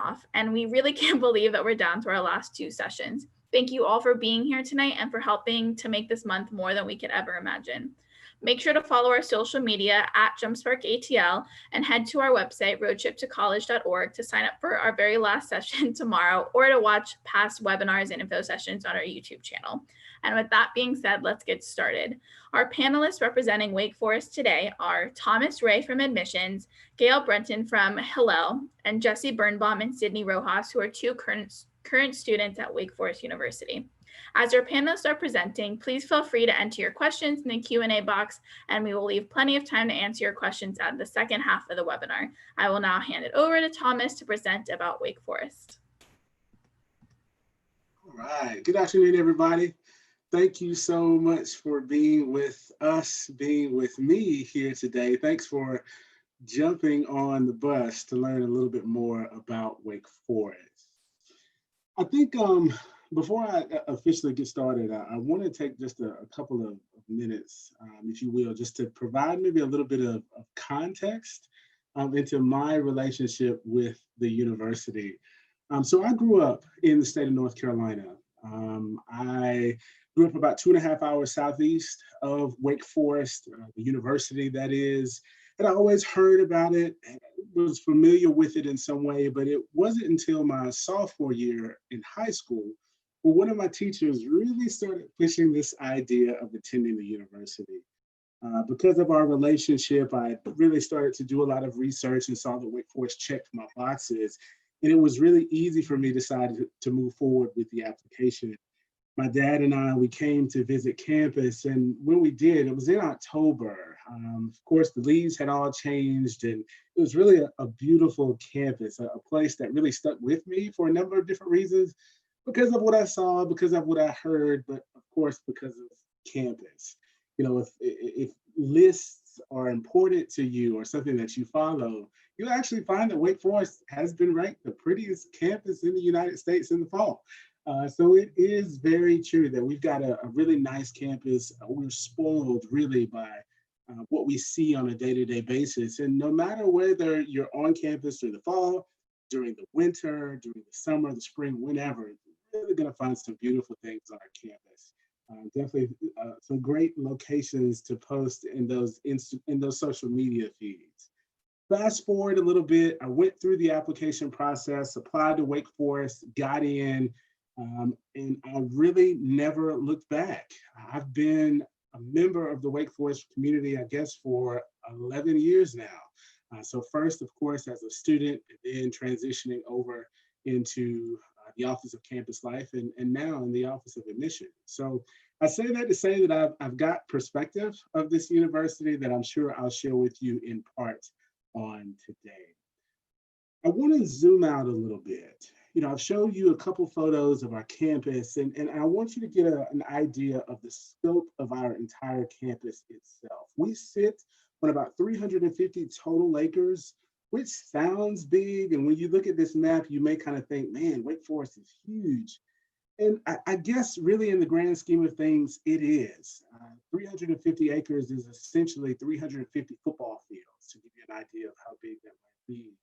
off, and we really can't believe that we're down to our last 2 sessions. Thank you all for being here tonight and for helping to make this month more than we could ever imagine. Make sure to follow our social media at JumpSparkATL and head to our website, roadtriptocollege.org, to sign up for our very last session tomorrow or to watch past webinars and info sessions on our YouTube channel. And with that being said, let's get started. Our panelists representing Wake Forest today are Thomas Ray from Admissions, Gail Brenton from Hillel, and Jesse Birnbaum and Sydney Rojas, who are 2 current students at Wake Forest University. As our panelists are presenting, please feel free to enter your questions in the Q&A box, and we will leave plenty of time to answer your questions at the second half of the webinar. I will now hand it over to Thomas to present about Wake Forest. All right, good afternoon, everybody. Thank you so much for being with us, being with me here today. Thanks for jumping on the bus to learn a little bit more about Wake Forest. I think before I officially get started, I want to take just a couple of minutes, if you will, just to provide maybe a little bit of context into my relationship with the university. So I grew up in the state of North Carolina. I grew up about 2.5 hours southeast of Wake Forest, the university that is, and I always heard about it and was familiar with it in some way, but it wasn't until my sophomore year in high school where one of my teachers really started pushing this idea of attending the university. Because of our relationship, I really started to do a lot of research and saw that Wake Forest checked my boxes, and it was really easy for me to decide to move forward with the application. My dad and I, we came to visit campus, and when we did, it was in October. Of course, the leaves had all changed, and it was really a beautiful campus, a place that really stuck with me for a number of different reasons, because of what I saw, because of what I heard, but of course, because of campus. You know, if lists are important to you or something that you follow, you'll actually find that Wake Forest has been ranked the prettiest campus in the United States in the fall. So it is very true that we've got a really nice campus. We're spoiled really by what we see on a day-to-day basis. And no matter whether you're on campus during the fall, during the winter, during the summer, the spring, whenever, you're really gonna find some beautiful things on our campus. Definitely some great locations to post in those social media feeds. Fast forward a little bit, I went through the application process, applied to Wake Forest, got in, and I really never looked back. I've been a member of the Wake Forest community, I guess, for 11 years now. So first, of course, as a student, and then transitioning over into the Office of Campus Life, and now in the Office of Admissions. So I say that to say that I've got perspective of this university that I'm sure I'll share with you in part on today. I want to zoom out a little bit. You know, I've showed you a couple photos of our campus, and I want you to get an idea of the scope of our entire campus itself. We sit on about 350 total acres, which sounds big. And when you look at this map, you may kind of think, man, Wake Forest is huge. And I guess really in the grand scheme of things, it is. 350 acres is essentially 350 football fields, to give you an idea of how big that might be.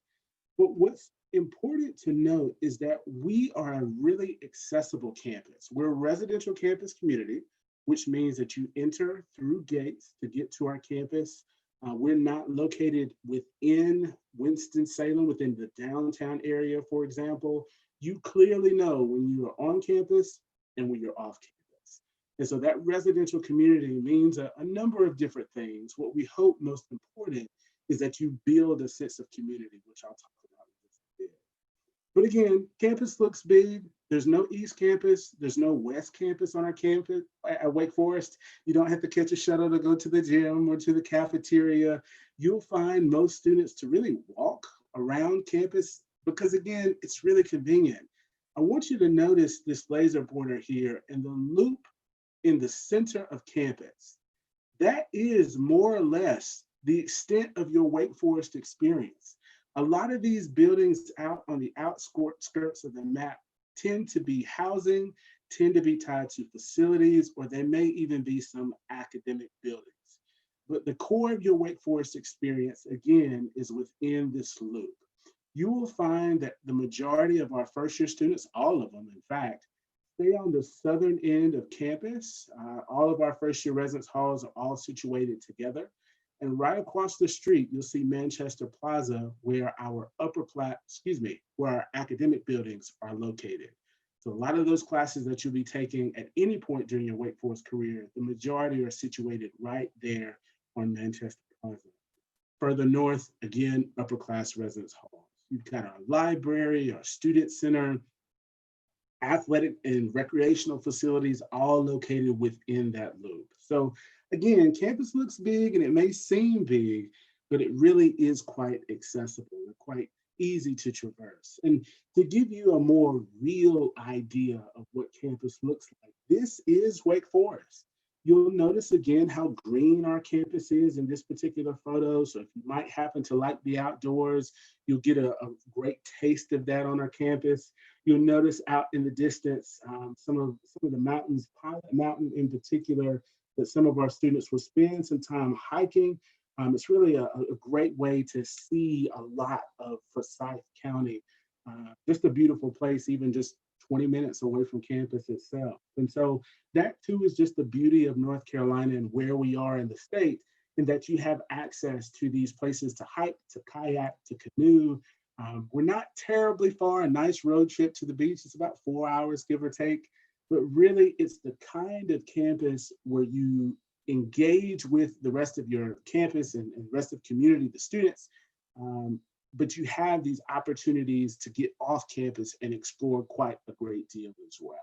But what's important to note is that we are a really accessible campus. We're a residential campus community, which means that you enter through gates to get to our campus. We're not located within Winston-Salem, within the downtown area, for example. You clearly know when you are on campus and when you're off campus. And so that residential community means a number of different things. What we hope most important is that you build a sense of community, which I'll talk about in just a bit. But again, campus looks big. There's no East Campus. There's no West Campus on our campus at Wake Forest. You don't have to catch a shuttle to go to the gym or to the cafeteria. You'll find most students to really walk around campus because, again, it's really convenient. I want you to notice this laser pointer here and the loop in the center of campus. That is more or less the extent of your Wake Forest experience. A lot of these buildings out on the outskirts of the map tend to be housing, tend to be tied to facilities, or they may even be some academic buildings. But the core of your Wake Forest experience, again, is within this loop. you will find that the majority of our first year students, all of them, in fact, stay on the southern end of campus. All of our first year residence halls are all situated together. And right across the street, you'll see Manchester Plaza, where our where our academic buildings are located. So a lot of those classes that you'll be taking at any point during your Wake Forest career, the majority are situated right there on Manchester Plaza. Further north, again, upper class residence halls. You've got our library, our student center, athletic and recreational facilities, all located within that loop. So again, campus looks big and it may seem big, but it really is quite accessible and quite easy to traverse. And to give you a more real idea of what campus looks like, this is Wake Forest. You'll notice again how green our campus is in this particular photo. So if you might happen to like the outdoors, you'll get a great taste of that on our campus. You'll notice out in the distance some of the mountains, Pilot Mountain in particular, that some of our students will spend some time hiking. It's really a great way to see a lot of Forsyth County. Just a beautiful place, even just 20 minutes away from campus itself. And so that too is just the beauty of North Carolina and where we are in the state, in that you have access to these places to hike, to kayak, to canoe. We're not terribly far, a nice road trip to the beach. It's about 4 hours, give or take. But really, it's the kind of campus where you engage with the rest of your campus and rest of community, the students, but you have these opportunities to get off campus and explore quite a great deal as well.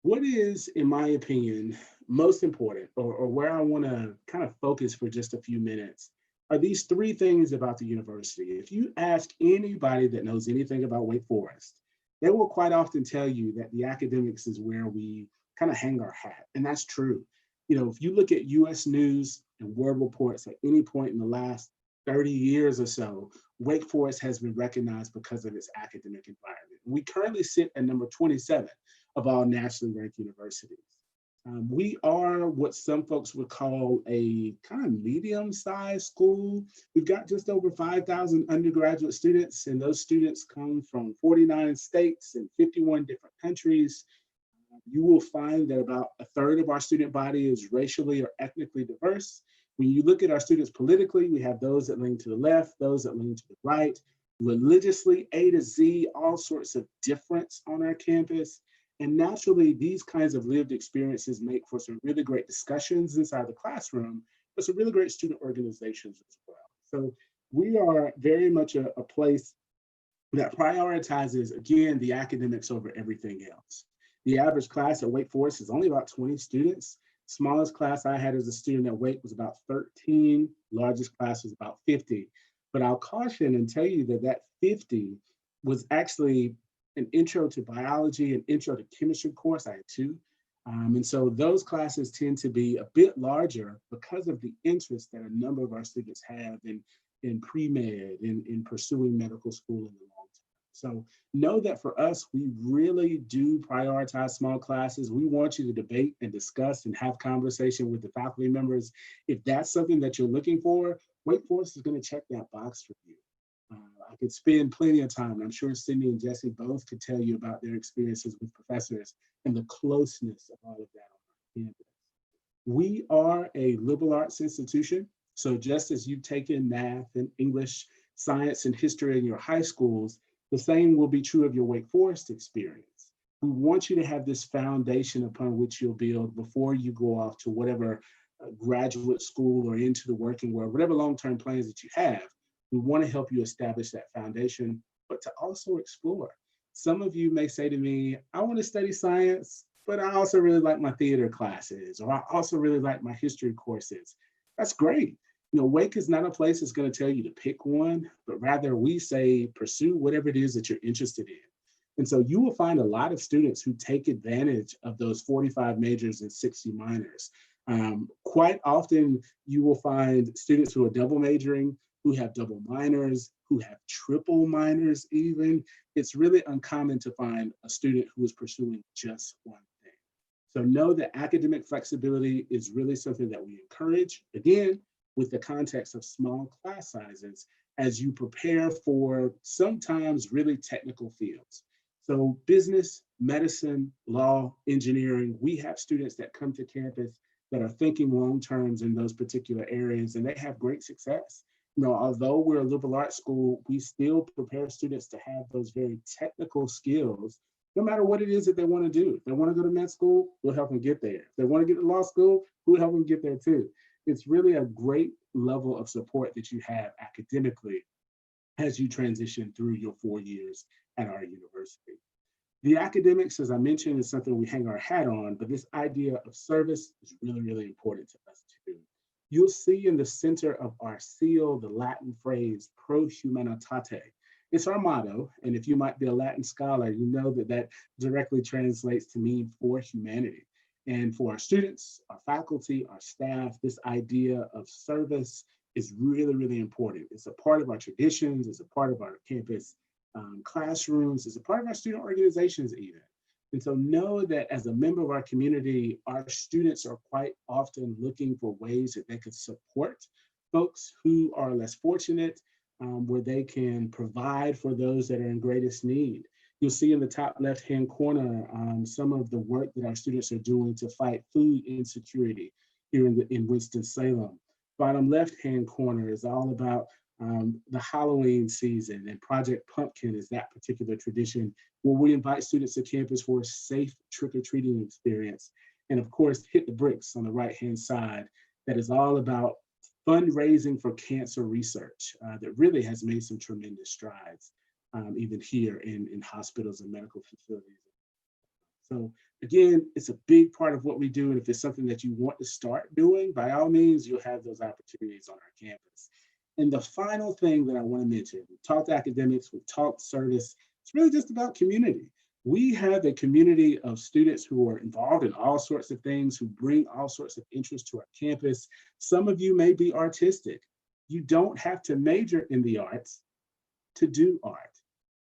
What is, in my opinion, most important, or where I want to kind of focus for just a few minutes, are these three things about the university. If you ask anybody that knows anything about Wake Forest, they will quite often tell you that the academics is where we kind of hang our hat, and that's true. You know, if you look at US News and World Reports at any point in the last 30 years or so, Wake Forest has been recognized because of its academic environment. We currently sit at number 27 of all nationally ranked universities. We are what some folks would call a kind of medium-sized school. We've got just over 5,000 undergraduate students, and those students come from 49 states and 51 different countries. You will find that about a third of our student body is racially or ethnically diverse. When you look at our students politically, we have those that lean to the left, those that lean to the right. Religiously, A to Z, all sorts of difference on our campus. And naturally, these kinds of lived experiences make for some really great discussions inside the classroom, but some really great student organizations as well. So we are very much a place that prioritizes, again, the academics over everything else. The average class at Wake Forest is only about 20 students. Smallest class I had as a student at Wake was about 13. Largest class was about 50. But I'll caution and tell you that that 50 was actually an intro to biology, an intro to chemistry course. I had two. And so those classes tend to be a bit larger because of the interest that a number of our students have in pre-med, in pursuing medical school in the long term. So know that for us, we really do prioritize small classes. We want you to debate and discuss and have conversation with the faculty members. If that's something that you're looking for, Wake Forest is going to check that box for you. I could spend plenty of time. I'm sure Cindy and Jesse both could tell you about their experiences with professors and the closeness of all of that on our campus. We are a liberal arts institution. So just as you've taken math and English, science, and history in your high schools, the same will be true of your Wake Forest experience. We want you to have this foundation upon which you'll build before you go off to whatever graduate school or into the working world, whatever long-term plans that you have. We want to help you establish that foundation, but to also explore. Some of you may say to me, I want to study science, but I also really like my theater classes, or I also really like my history courses. That's great. You know, Wake is not a place that's going to tell you to pick one, but rather we say pursue whatever it is that you're interested in. And so you will find a lot of students who take advantage of those 45 majors and 60 minors. Quite often, you will find students who are double majoring, who have double minors, who have triple minors even. It's really uncommon to find a student who is pursuing just one thing. So know that academic flexibility is really something that we encourage, again, with the context of small class sizes, as you prepare for sometimes really technical fields. So business, medicine, law, engineering, we have students that come to campus that are thinking long terms in those particular areas, and they have great success. Although we're a liberal arts school, we still prepare students to have those very technical skills, no matter what it is that they want to do. If they want to go to med school, we'll help them get there. If they want to get to law school, we'll help them get there too. It's really a great level of support that you have academically as you transition through your 4 years at our university. The academics, as I mentioned, is something we hang our hat on, but this idea of service is really, really important to us too. You'll see in the center of our seal the Latin phrase pro humanitate. It's our motto, and if you might be a Latin scholar, you know that that directly translates to mean for humanity. And for our students, our faculty, our staff, this idea of service is really, really important. It's a part of our traditions, it's a part of our campus classrooms, it's a part of our student organizations even. And so know that as a member of our community, our students are quite often looking for ways that they could support folks who are less fortunate, where they can provide for those that are in greatest need. You'll see in the top left-hand corner some of the work that our students are doing to fight food insecurity here in Winston-Salem. Bottom left-hand corner is all about the Halloween season, and Project Pumpkin is that particular tradition where we invite students to campus for a safe trick-or-treating experience. And of course, Hit the Bricks on the right-hand side, that is all about fundraising for cancer research that really has made some tremendous strides, even here in hospitals and medical facilities. So again, it's a big part of what we do. And if it's something that you want to start doing, by all means, you'll have those opportunities on our campus. And the final thing that I want to mention, we've talked academics, we've talked service, it's really just about community. We have a community of students who are involved in all sorts of things, who bring all sorts of interest to our campus. Some of you may be artistic. You don't have to major in the arts to do art.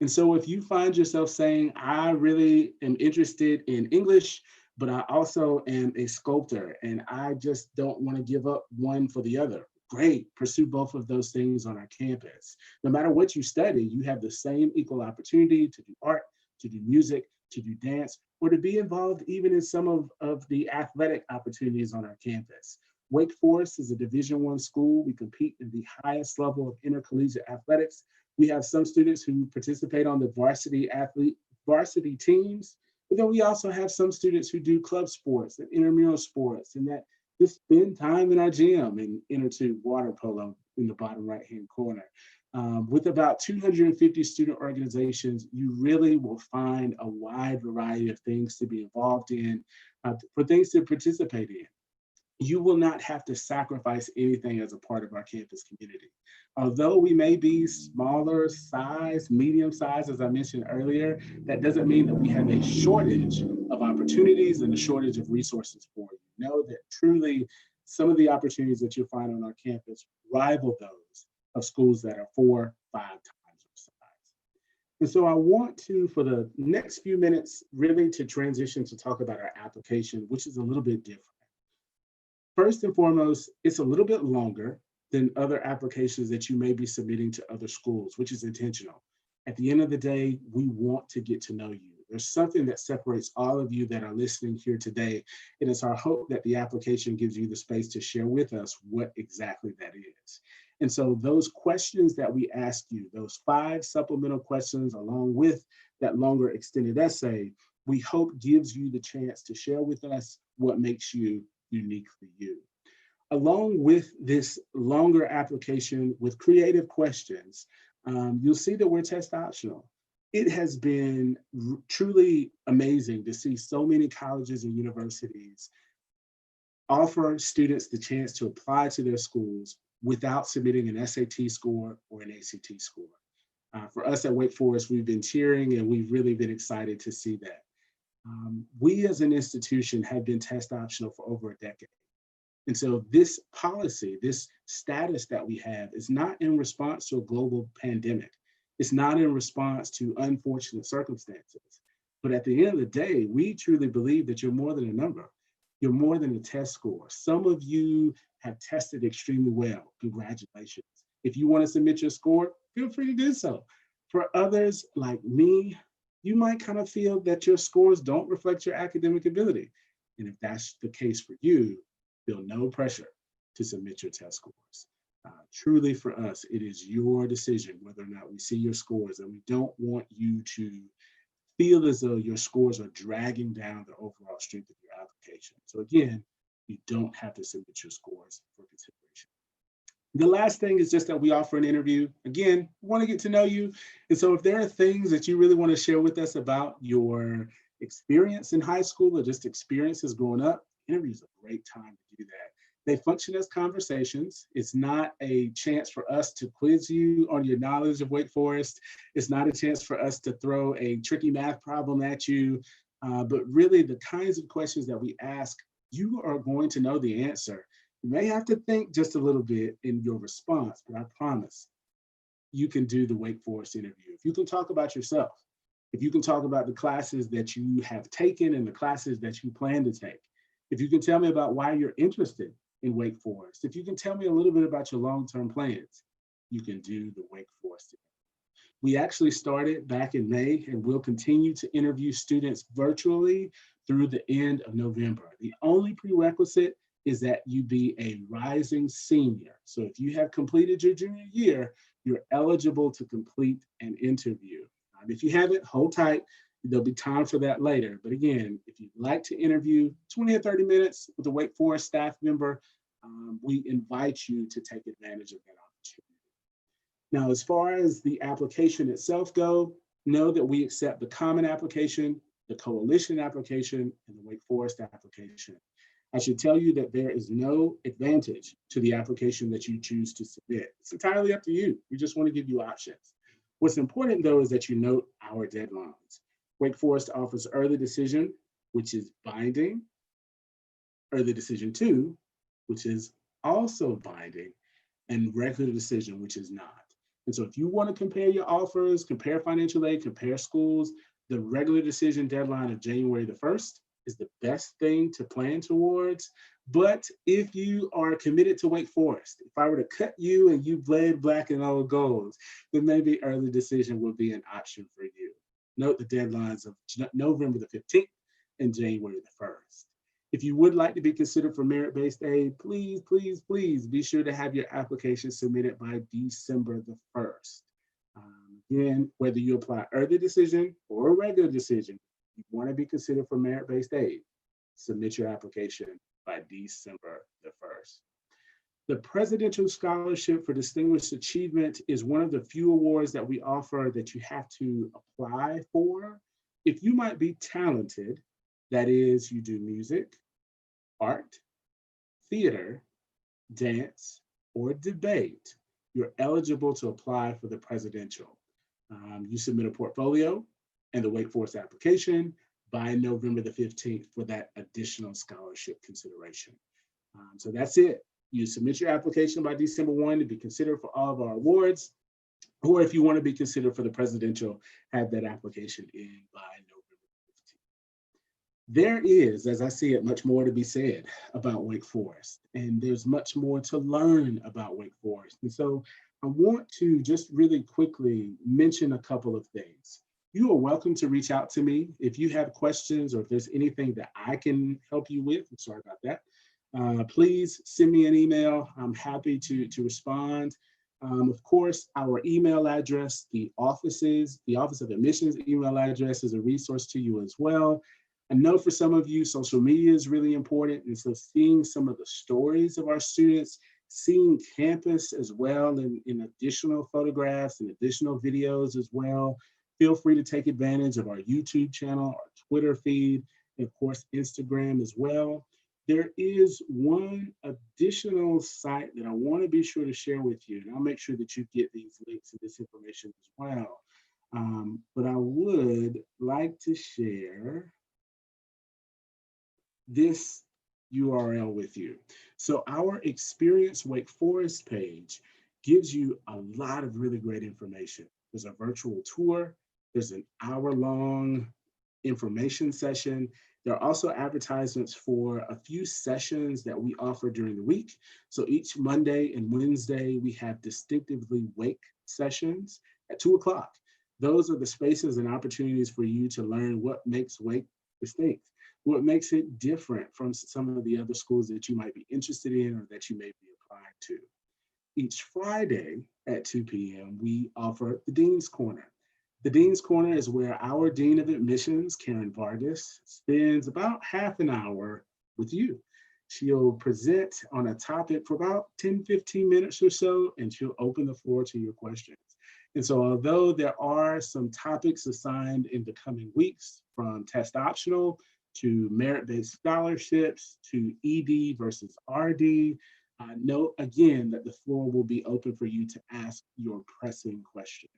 And so if you find yourself saying, I really am interested in English, but I also am a sculptor and I just don't want to give up one for the other, great, pursue both of those things on our campus. No matter what you study, you have the same equal opportunity to do art, to do music, to do dance, or to be involved even in some of the athletic opportunities on our campus. Wake Forest is a Division I school. We compete in the highest level of intercollegiate athletics. We have some students who participate on the varsity teams, but then we also have some students who do club sports and intramural sports, and that just spend time in our gym and enter to water polo in the bottom right-hand corner. With about 250 student organizations, you really will find a wide variety of things to be involved in, for things to participate in. You will not have to sacrifice anything as a part of our campus community. Although we may be smaller size, medium size, as I mentioned earlier, that doesn't mean that we have a shortage of opportunities and a shortage of resources for you. Know that truly some of the opportunities that you'll find on our campus rival those of schools that are 4, 5 times our size. And so I want to, for the next few minutes, really to transition to talk about our application, which is a little bit different. First and foremost, it's a little bit longer than other applications that you may be submitting to other schools, which is intentional. At the end of the day, we want to get to know you. There's something that separates all of you that are listening here today. And it's our hope that the application gives you the space to share with us what exactly that is. And so those questions that we ask you, those 5 supplemental questions, along with that longer extended essay, we hope gives you the chance to share with us what makes you uniquely you. Along with this longer application with creative questions, you'll see that we're test optional. It has been truly amazing to see so many colleges and universities offer students the chance to apply to their schools without submitting an SAT score or an ACT score. For us at Wake Forest, we've been cheering and we've really been excited to see that. We as an institution have been test optional for over a decade. And so this policy, this status that we have is not in response to a global pandemic. It's not in response to unfortunate circumstances. But at the end of the day, we truly believe that you're more than a number. You're more than a test score. Some of you have tested extremely well. Congratulations. If you want to submit your score, feel free to do so. For others like me, you might kind of feel that your scores don't reflect your academic ability. And if that's the case for you, feel no pressure to submit your test scores. Truly for us, it is your decision whether or not we see your scores, and we don't want you to feel as though your scores are dragging down the overall strength of your application. So again, you don't have to submit your scores for consideration. The last thing is just that we offer an interview. Again, we want to get to know you. And so if there are things that you really want to share with us about your experience in high school or just experiences growing up, interview is a great time to do that. They function as conversations. It's not a chance for us to quiz you on your knowledge of Wake Forest. It's not a chance for us to throw a tricky math problem at you. But really the kinds of questions that we ask, you are going to know the answer. You may have to think just a little bit in your response, but I promise you can do the Wake Forest interview. If you can talk about yourself, if you can talk about the classes that you have taken and the classes that you plan to take, if you can tell me about why you're interested in Wake Forest, if you can tell me a little bit about your long-term plans, you can do the Wake Forest interview. We actually started back in May and we'll continue to interview students virtually through the end of November. The only prerequisite is that you be a rising senior. So if you have completed your junior year, you're eligible to complete an interview. If you haven't, hold tight. There'll be time for that later. But again, if you'd like to interview 20 or 30 minutes with a Wake Forest staff member, we invite you to take advantage of that opportunity. Now, as far as the application itself go, know that we accept the common application, the coalition application, and the Wake Forest application. I should tell you that there is no advantage to the application that you choose to submit. It's entirely up to you. We just want to give you options. What's important though is that you note our deadlines. Wake Forest offers early decision, which is binding, early decision 2, which is also binding, and regular decision, which is not. And so if you want to compare your offers, compare financial aid, compare schools, the regular decision deadline of January the 1st is the best thing to plan towards. But if you are committed to Wake Forest, if I were to cut you and you bled black and old gold, then maybe early decision would be an option for you. Note the deadlines of November the 15th and January the 1st. If you would like to be considered for merit-based aid, please, please, please be sure to have your application submitted by December the 1st. Again, whether you apply early decision or a regular decision, you want to be considered for merit-based aid, submit your application by December the 1st. The Presidential Scholarship for Distinguished Achievement is one of the few awards that we offer that you have to apply for. If you might be talented, that is, you do music, art, theater, dance, or debate, you're eligible to apply for the Presidential. You submit a portfolio and the Wake Forest application by November the 15th for that additional scholarship consideration. So that's it. You submit your application by December 1 to be considered for all of our awards, or if you want to be considered for the Presidential, have that application in by November 15th. There is, as I see it, much more to be said about Wake Forest, and there's much more to learn about Wake Forest. And so I want to just really quickly mention a couple of things. You are welcome to reach out to me if you have questions or if there's anything that I can help you with. I'm sorry about that. Please send me an email. I'm happy to respond. Of course, our email address, the Office of Admissions email address is a resource to you as well. I know for some of you, social media is really important. And so seeing some of the stories of our students, seeing campus as well in additional photographs and additional videos as well. Feel free to take advantage of our YouTube channel, our Twitter feed, and of course, Instagram as well. There is one additional site that I want to be sure to share with you, and I'll make sure that you get these links and this information as well. But I would like to share this URL with you. So our Experience Wake Forest page gives you a lot of really great information. There's a virtual tour, there's an hour-long information session, There are also advertisements for a few sessions that we offer during the week. So each Monday and Wednesday, we have distinctively wake sessions at 2 o'clock. Those are the spaces and opportunities for you to learn what makes wake distinct, what makes it different from some of the other schools that you might be interested in or that you may be applying to. Each Friday at 2 p.m., we offer the Dean's Corner. The Dean's Corner is where our Dean of Admissions, Karen Vargas, spends about half an hour with you. She'll present on a topic for about 10, 15 minutes or so, and she'll open the floor to your questions. And so although there are some topics assigned in the coming weeks, from test optional to merit-based scholarships to ED versus RD, note again that the floor will be open for you to ask your pressing questions.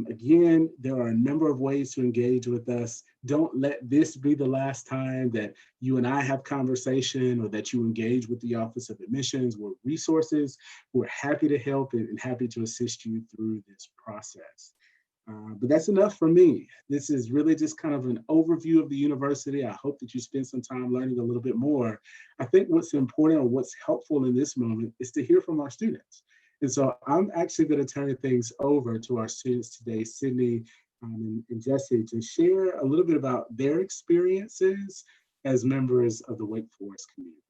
Again, there are a number of ways to engage with us. Don't let this be the last time that you and I have conversation or that you engage with the Office of Admissions. We're resources. We're happy to help and happy to assist you through this process. But that's enough for me. This is really just kind of an overview of the university. I hope that you spend some time learning a little bit more. I think what's important or what's helpful in this moment is to hear from our students. And so I'm actually going to turn things over to our students today, Sydney and Jesse, to share a little bit about their experiences as members of the Wake Forest community.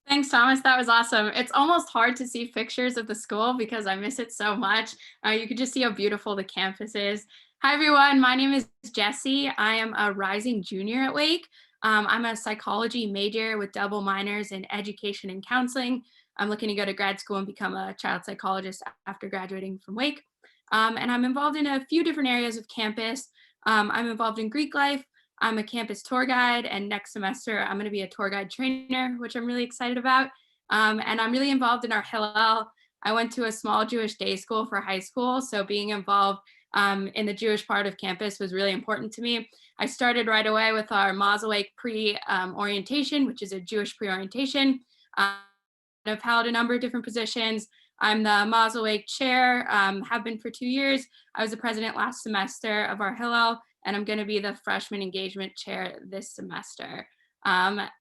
Thanks, Thomas. That was awesome. It's almost hard to see pictures of the school because I miss it so much. You could just see how beautiful the campus is. Hi, everyone. My name is Jessie. I am a rising junior at Wake. I'm a psychology major with double minors in education and counseling. I'm looking to go to grad school and become a child psychologist after graduating from Wake. And I'm involved in a few different areas of campus. I'm involved in Greek life. I'm a campus tour guide, and next semester I'm going to be a tour guide trainer, which I'm really excited about. And I'm really involved in our Hillel. I went to a small Jewish day school for high school, so being involved in the Jewish part of campus was really important to me. I started right away with our Mosaic pre-orientation, which is a Jewish pre-orientation. I've held a number of different positions. I'm the Mosaic chair, have been for 2 years. I was the president last semester of our Hillel, and I'm going to be the freshman engagement chair this semester.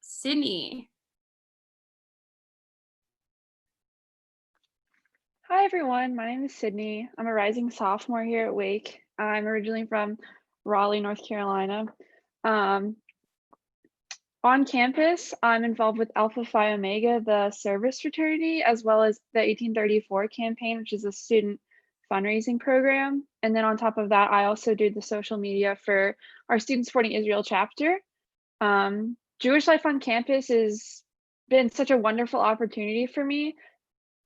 Sydney. Hi, everyone. My name is Sydney. I'm a rising sophomore here at Wake. I'm originally from Raleigh, North Carolina. On campus, I'm involved with Alpha Phi Omega, the service fraternity, as well as the 1834 campaign, which is a student fundraising program. And then on top of that, I also do the social media for our Student Supporting Israel chapter. Jewish life on campus has been such a wonderful opportunity for me.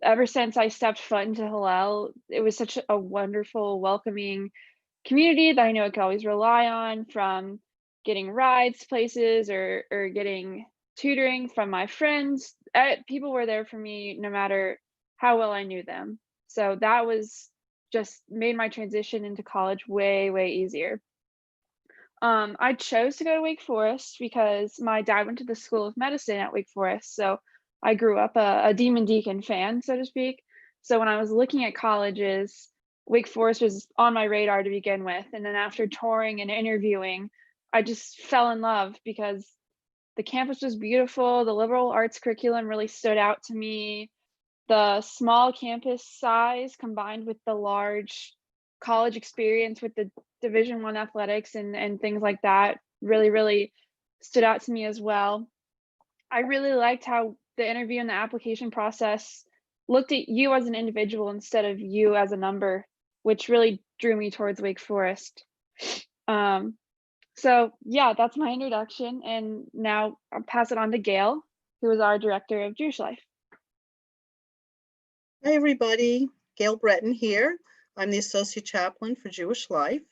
Ever since I stepped foot into Hillel, it was such a wonderful, welcoming community that I know I could always rely on, from getting rides places or getting tutoring from my friends. People were there for me no matter how well I knew them. So that was just made my transition into college way, way easier. I chose to go to Wake Forest because my dad went to the School of Medicine at Wake Forest. So I grew up a Demon Deacon fan, so to speak. So when I was looking at colleges, Wake Forest was on my radar to begin with. And then after touring and interviewing, I just fell in love because the campus was beautiful. The liberal arts curriculum really stood out to me. The small campus size combined with the large college experience with the Division I athletics and things like that really, really stood out to me as well. I really liked how the interview and the application process looked at you as an individual instead of you as a number, which really drew me towards Wake Forest. So yeah, that's my introduction. And now I'll pass it on to Gail, who is our director of Jewish Life. Hi, everybody. Gail Breton here. I'm the Associate Chaplain for Jewish Life.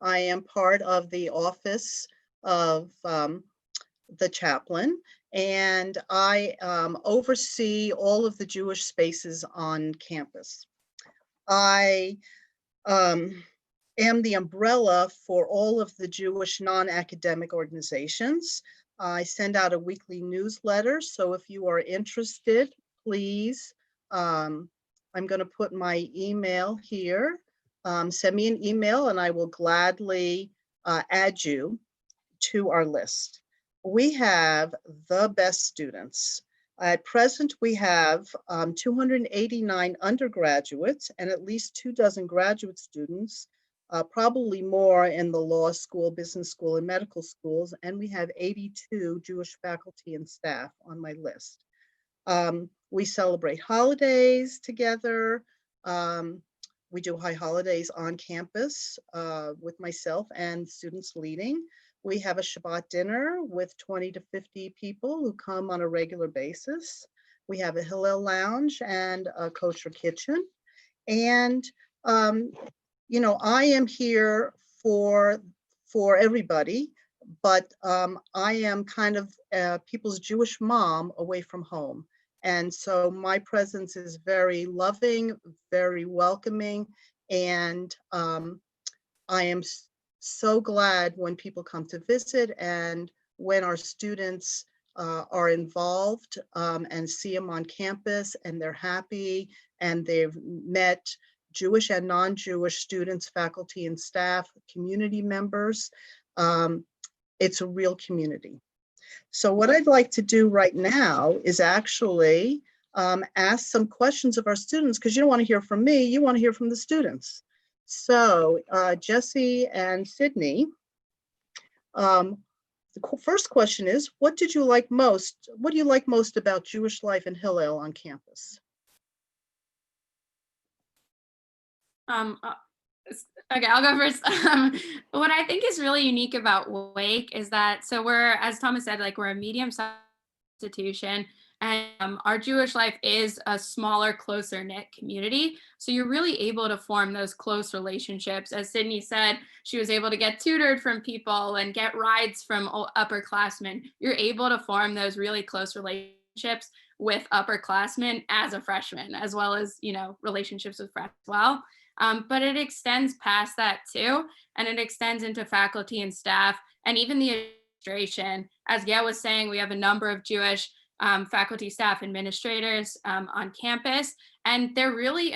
I am part of the Office of the Chaplain, and I oversee all of the Jewish spaces on campus. I am the umbrella for all of the Jewish non-academic organizations. I send out a weekly newsletter, so if you are interested, please, I'm going to put my email here. Send me an email and I will gladly add you to our list. We have the best students. At present, we have 289 undergraduates and at least 24 graduate students, probably more in the law school, business school, and medical schools, and we have 82 Jewish faculty and staff on my list. We celebrate holidays together. We do high holidays on campus with myself and students leading. We have a Shabbat dinner with 20 to 50 people who come on a regular basis. We have a Hillel lounge and a kosher kitchen. And, you know, I am here for everybody, but I am kind of people's Jewish mom away from home. And so my presence is very loving, very welcoming, and I am so glad when people come to visit and when our students are involved and see them on campus and they're happy and they've met Jewish and non-Jewish students, faculty and staff, community members. It's a real community. So what I'd like to do right now is actually ask some questions of our students, because you don't want to hear from me, you want to hear from the students. So Jesse and Sydney, the first question is, what did you like most? What do you like most about Jewish life in Hillel on campus? Okay, I'll go first. What I think is really unique about Wake is that, so we're, as Thomas said, like we're a medium-sized institution, and our Jewish life is a smaller, closer knit community. So you're really able to form those close relationships. As Sydney said, she was able to get tutored from people and get rides from upperclassmen. You're able to form those really close relationships with upperclassmen as a freshman, as well as, you know, relationships with freshmen as well. But it extends past that too, and it extends into faculty and staff, and even the administration. As Gail was saying, we have a number of Jewish faculty, staff, administrators on campus, and they're really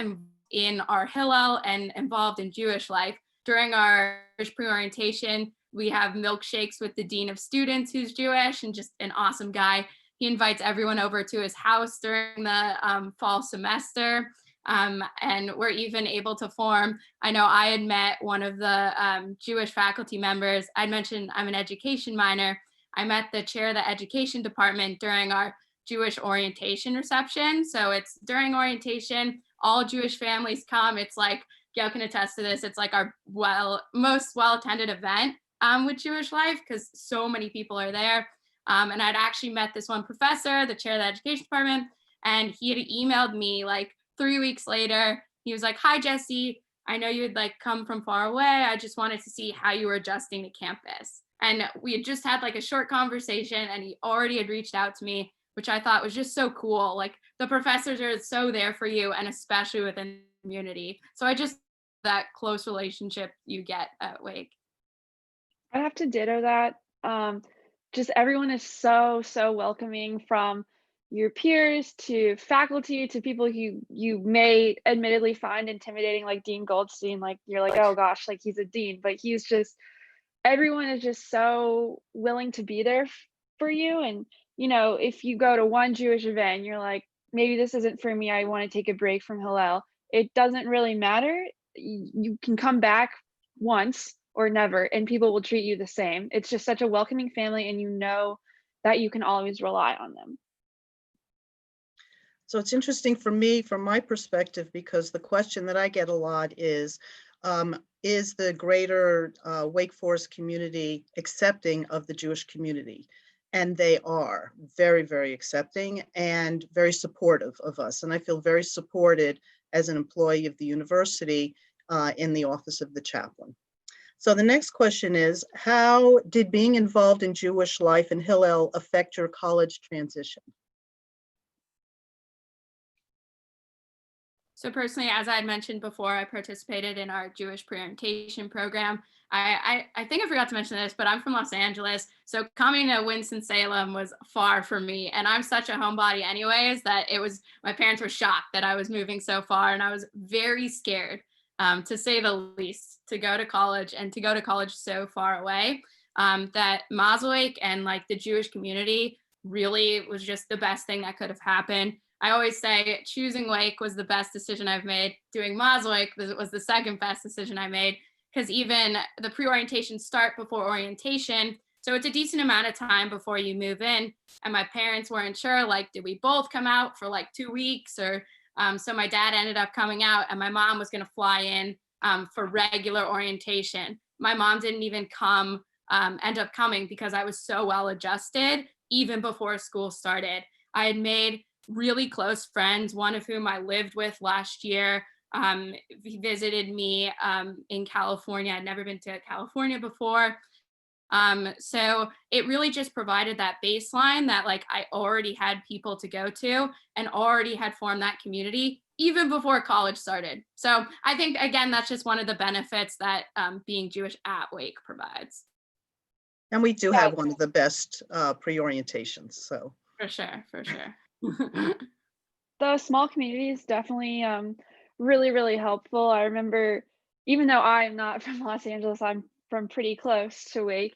in our Hillel and involved in Jewish life. During our Jewish pre-orientation, we have milkshakes with the dean of students who's Jewish and just an awesome guy. He invites everyone over to his house during the fall semester. And we're even able to form, I know I had met one of the Jewish faculty members. I'd mentioned I'm an education minor. I met the chair of the education department during our Jewish orientation reception. So it's during orientation, all Jewish families come. It's like, Gail can attest to this, it's like our most well-attended event with Jewish life, because so many people are there. And I'd actually met this one professor, the chair of the education department, and he had emailed me like 3 weeks later. He was like, "Hi, Jesse, I know you had like come from far away. I just wanted to see how you were adjusting to campus." And we had just had like a short conversation, and he already had reached out to me, which I thought was just so cool. Like the professors are so there for you, and especially within the community. So I just, that close relationship you get at Wake. I have to ditto that. Just everyone is so welcoming, from your peers to faculty to people who you may admittedly find intimidating, like Dean Goldstein. Like you're like, oh gosh, like he's a dean, but he's just, everyone is just so willing to be there for you. And you know, if you go to one Jewish event, you're like, maybe this isn't for me, I want to take a break from Hillel. It doesn't really matter. You can come back once or never, and people will treat you the same. It's just such a welcoming family, and you know that you can always rely on them. So it's interesting for me, from my perspective, because the question that I get a lot is the greater Wake Forest community accepting of the Jewish community? And they are very accepting and very supportive of us. And I feel very supported as an employee of the university in the office of the chaplain. So the next question is, how did being involved in Jewish life in Hillel affect your college transition? So personally, as I had mentioned before, I participated in our Jewish pre-orientation program. I think I forgot to mention this, but I'm from Los Angeles. So coming to Winston-Salem was far from me. And I'm such a homebody anyways, that it was, my parents were shocked that I was moving so far, and I was very scared. to say the least, to go to college and to go to college so far away, that Mosaic and like the Jewish community really was just the best thing that could have happened. I always say choosing Wake was the best decision I've made. Doing Mosaic was the second best decision I made, because even the pre-orientation start before orientation. So it's a decent amount of time before you move in. And my parents weren't sure, like, did we both come out for like 2 weeks? Or so my dad ended up coming out, and my mom was going to fly in for regular orientation. My mom didn't even end up coming because I was so well adjusted even before school started. I had made really close friends, one of whom I lived with last year. He visited me in California. I'd never been to California before. So it really just provided that baseline that like I already had people to go to and already had formed that community even before college started. So I think, again, that's just one of the benefits that being Jewish at Wake provides. And we do have one of the best pre-orientations, so. For sure. The small community is definitely really, really helpful. I remember, even though I'm not from Los Angeles, I'm from pretty close to Wake,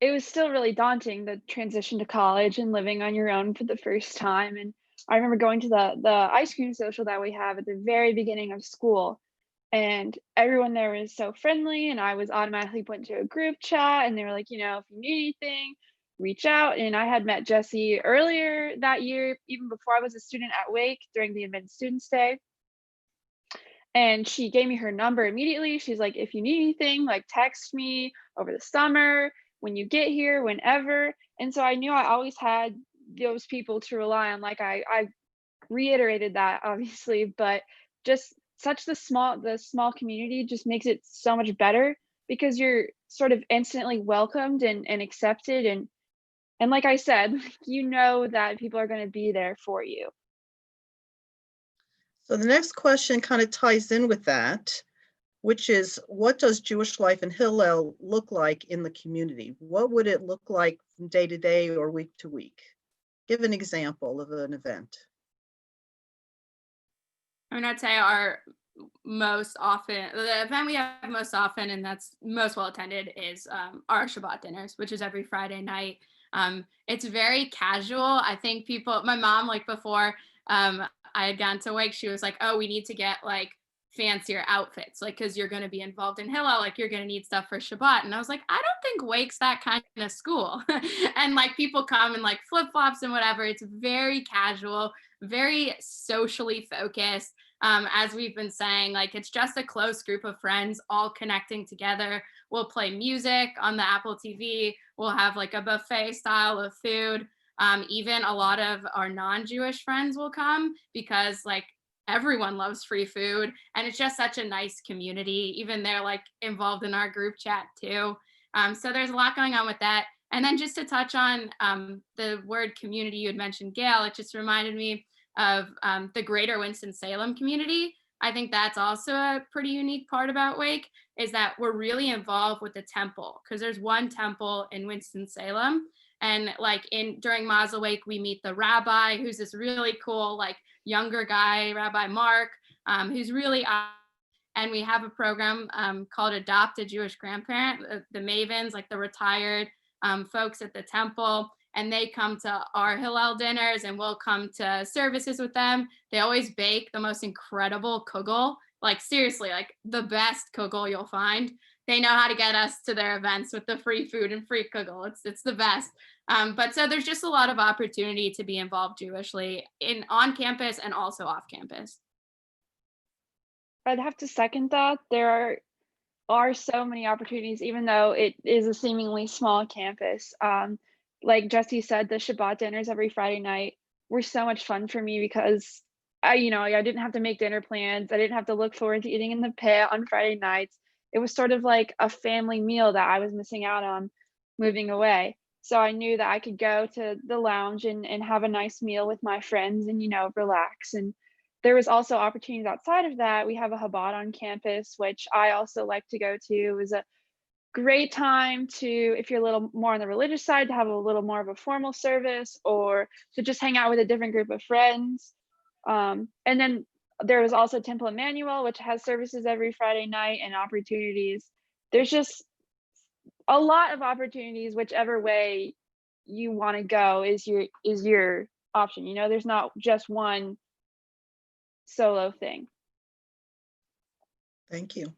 it was still really daunting, the transition to college and living on your own for the first time. And I remember going to the ice cream social that we have at the very beginning of school, and everyone there was so friendly, and I was automatically put into a group chat, and they were like, you know, if you need anything, reach out. And I had met Jessie earlier that year, even before I was a student at Wake, during the Advanced Students Day. And she gave me her number immediately. She's like, if you need anything, like text me over the summer, when you get here, whenever. And so I knew I always had those people to rely on. Like I reiterated that, obviously, but just the small community just makes it so much better, because you're sort of instantly welcomed and accepted. And like I said, you know that people are going to be there for you. So the next question kind of ties in with that, which is, what does Jewish life in Hillel look like in the community? What would it look like from day to day or week to week? Give an example of an event. I mean, I'd say the event we have most often, and that's most well attended, is our Shabbat Dinners, which is every Friday night. It's very casual. I think my mom, like before I had gone to Wake, she was like, oh, we need to get like fancier outfits, like, because you're going to be involved in Hillel, like you're going to need stuff for Shabbat. And I was like, I don't think Wake's that kind of school. And like people come in like flip-flops and whatever. It's very casual, very socially focused. As we've been saying, like it's just a close group of friends all connecting together. We'll play music on the Apple TV. We'll have like a buffet style of food. Even a lot of our non-Jewish friends will come, because like everyone loves free food, and it's just such a nice community. Even they're like involved in our group chat too. So there's a lot going on with that. And then just to touch on the word community you had mentioned, Gail, it just reminded me of the greater Winston-Salem community. I think that's also a pretty unique part about Wake, is that we're really involved with the temple, because there's one temple in Winston-Salem. And like during Mazel Wake, we meet the rabbi, who's this really cool, like younger guy, Rabbi Mark, who's really, and we have a program called Adopt a Jewish Grandparent, the Mavens, like the retired folks at the temple. And they come to our Hillel dinners, and we'll come to services with them. They always bake the most incredible kugel, like seriously, like the best kugel you'll find. They know how to get us to their events with the free food and free kugel. It's the best. But so there's just a lot of opportunity to be involved Jewishly on campus and also off campus. I'd have to second that. There are so many opportunities, even though it is a seemingly small campus. Like Jessie said, the Shabbat dinners every Friday night were so much fun for me, because I didn't have to make dinner plans. I didn't have to look forward to eating in the pit on Friday nights. It was sort of like a family meal that I was missing out on moving away. So I knew that I could go to the lounge and have a nice meal with my friends and, relax. And there was also opportunities outside of that. We have a Chabad on campus, which I also like to go to. It was a great time to, if you're a little more on the religious side, to have a little more of a formal service, or to just hang out with a different group of friends. And then there is also Temple Emmanuel, which has services every Friday night and opportunities. There's just a lot of opportunities, whichever way you want to go is your option. You know, there's not just one solo thing. Thank you.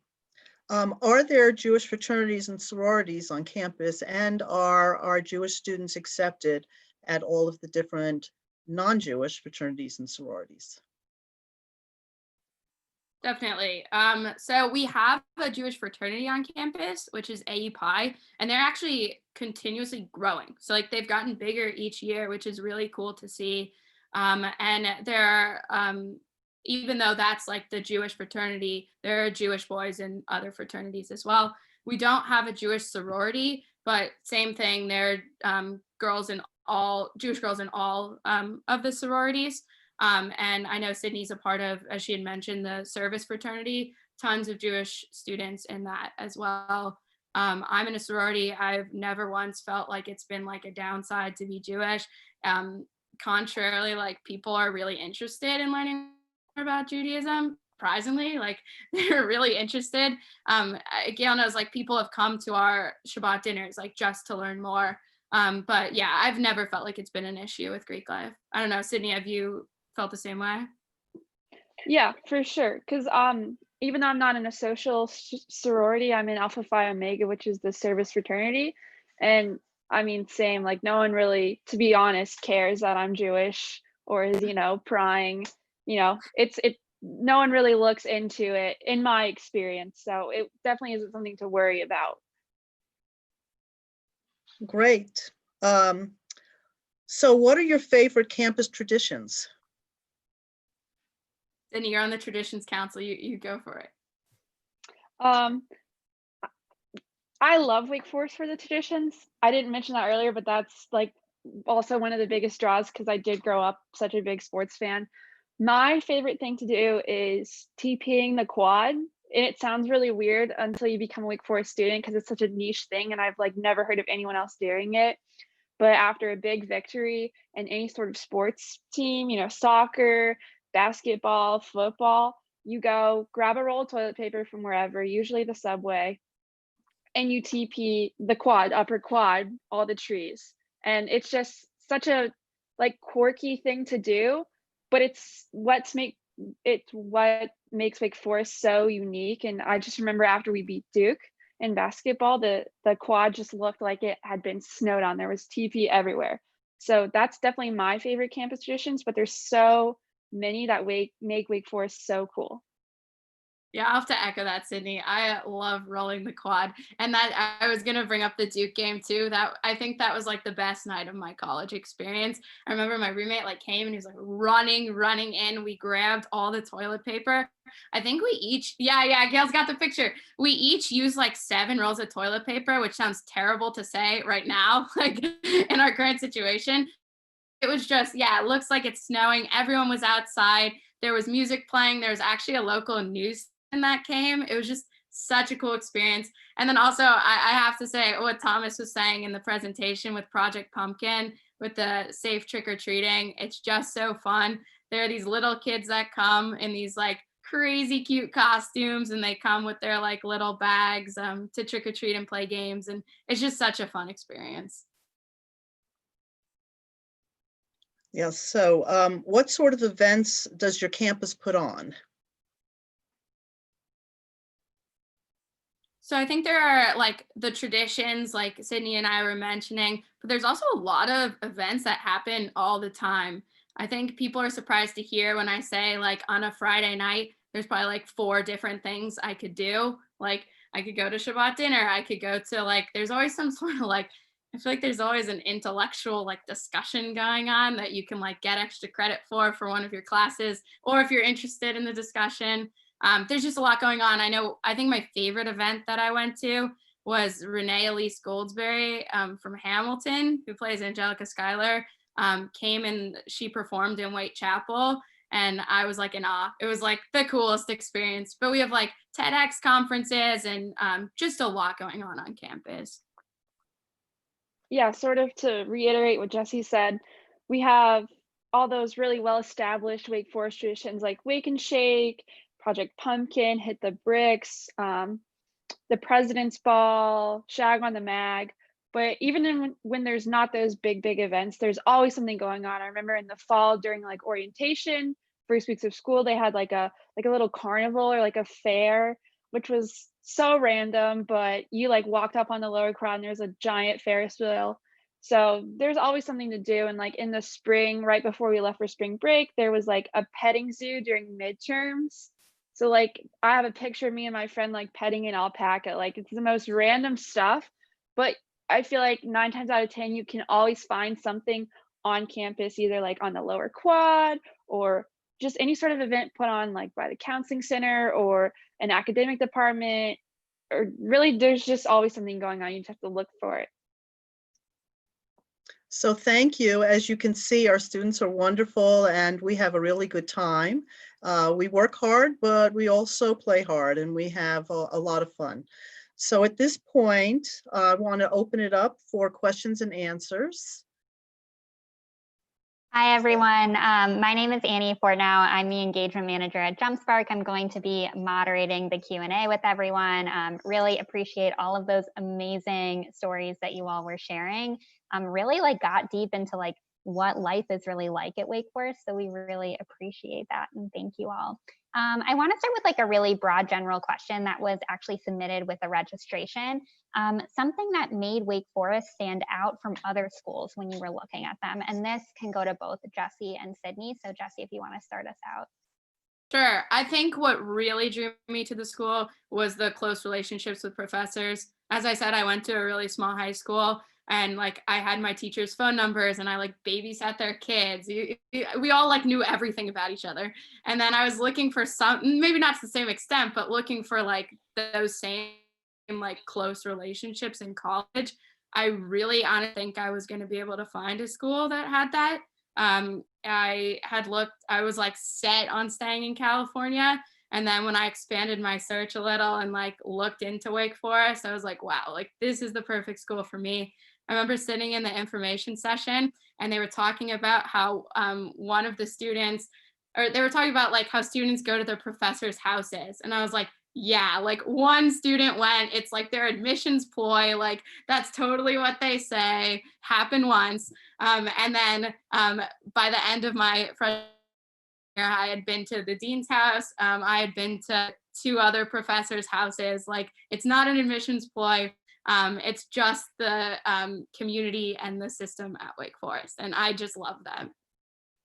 Are there Jewish fraternities and sororities on campus, and are our Jewish students accepted at all of the different non-Jewish fraternities and sororities? Definitely. So we have a Jewish fraternity on campus, which is AE Pi, and they're actually continuously growing. So like they've gotten bigger each year, which is really cool to see. And there are, even though that's like the Jewish fraternity, there are Jewish boys in other fraternities as well. We don't have a Jewish sorority, but same thing. There are Jewish girls in all of the sororities. And I know Sydney's a part of, as she had mentioned, the service fraternity, tons of Jewish students in that as well. I'm in a sorority. I've never once felt like it's been like a downside to be Jewish. Contrarily, like people are really interested in learning more about Judaism. Surprisingly, like they're really interested. Gail knows like people have come to our Shabbat dinners like just to learn more. But yeah, I've never felt like it's been an issue with Greek life. I don't know, Sydney, have you felt the same way? Yeah, for sure. Because even though I'm not in a social sorority, I'm in Alpha Phi Omega, which is the service fraternity. And I mean, same, like no one really, to be honest, cares that I'm Jewish or is, prying, no one really looks into it in my experience. So it definitely isn't something to worry about. Great. So what are your favorite campus traditions? Sydney, you're on the Traditions Council. You go for it. I love Wake Forest for the traditions. I didn't mention that earlier, but that's like also one of the biggest draws because I did grow up such a big sports fan. My favorite thing to do is TPing the quad. And it sounds really weird until you become a Wake Forest student because it's such a niche thing and I've like never heard of anyone else doing it. But after a big victory in any sort of sports team, soccer, basketball, football, you go grab a roll of toilet paper from wherever, usually the subway, and you TP the quad, upper quad, all the trees. And it's just such a like quirky thing to do, but it's what makes Wake Forest so unique. And I just remember after we beat Duke in basketball, the quad just looked like it had been snowed on. There was TP everywhere. So that's definitely my favorite campus traditions, but there's so many that make Wake Forest so cool. Yeah, I'll have to echo that, Sydney. I love rolling the quad. And that I was going to bring up the Duke game too. I think that was like the best night of my college experience. I remember my roommate like came and he was like running in. We grabbed all the toilet paper. I think we each, yeah, Gail's got the picture. We each used like 7 rolls of toilet paper, which sounds terrible to say right now, like in our current situation. It was just, it looks like it's snowing. Everyone was outside. There was music playing. There was actually a local news that came. It was just such a cool experience. And then also I have to say what Thomas was saying in the presentation with Project Pumpkin with the safe trick-or-treating. It's just so fun. There are these little kids that come in these like crazy cute costumes and they come with their like little bags to trick-or-treat and play games. And it's just such a fun experience. Yes. So what sort of events does your campus put on? So I think there are like the traditions like Sydney and I were mentioning, but there's also a lot of events that happen all the time. I think people are surprised to hear when I say like on a Friday night, there's probably like 4 different things I could do. Like I could go to Shabbat dinner. I could go to like, there's always some sort of like, I feel like there's always an intellectual like discussion going on that you can like get extra credit for one of your classes, or if you're interested in the discussion. There's just a lot going on. I think my favorite event that I went to was Renee Elise Goldsberry from Hamilton, who plays Angelica Schuyler, came and she performed in Whitechapel. And I was like in awe. It was like the coolest experience. But we have like TEDx conferences and just a lot going on campus. Yeah, sort of to reiterate what Jessie said, we have all those really well-established Wake Forest traditions like Wake and Shake, Project Pumpkin, Hit the Bricks, the President's Ball, Shag on the Mag. But even when there's not those big events, there's always something going on. I remember in the fall during like orientation, first weeks of school, they had like a little carnival or like a fair, which was so random, but you like walked up on the lower crowd and there's a giant Ferris wheel. So there's always something to do. And like in the spring, right before we left for spring break, there was like a petting zoo during midterms. So like I have a picture of me and my friend like petting an alpaca. Like it's the most random stuff, but I feel like 9 times out of 10, you can always find something on campus, either like on the lower quad or just any sort of event put on like by the counseling center or an academic department, or really there's just always something going on. You just have to look for it. So thank you. As you can see, our students are wonderful and we have a really good time. We work hard, but we also play hard and we have a lot of fun. So at this point, I want to open it up for questions and answers. Hi, everyone. My name is Annie Fortnow. I'm the engagement manager at JumpSpark. I'm going to be moderating the Q&A with everyone. Really appreciate all of those amazing stories that you all were sharing. Really like got deep into like what life is really like at Wake Forest. So we really appreciate that. And thank you all. I want to start with like a really broad general question that was actually submitted with the registration. Something that made Wake Forest stand out from other schools when you were looking at them. And this can go to both Jesse and Sydney. So Jesse, if you want to start us out. Sure. I think what really drew me to the school was the close relationships with professors. As I said, I went to a really small high school and like I had my teachers' phone numbers and I like babysat their kids. We all like knew everything about each other. And then I was looking for some, maybe not to the same extent, but looking for like those same like close relationships in college. I really honestly think I was going to be able to find a school that had that. I was like set on staying in California. And then when I expanded my search a little and like looked into Wake Forest, I was like, wow, like this is the perfect school for me. I remember sitting in the information session and they were talking about how one of the students, or they were talking about like how students go to their professors' houses. And I was like, yeah, like one student went, it's like their admissions ploy, like that's totally what they say, happened once. And then by the end of my freshman year, I had been to the dean's house. I had been to 2 other professors' houses. Like it's not an admissions ploy. It's just the community and the system at Wake Forest. And I just love them.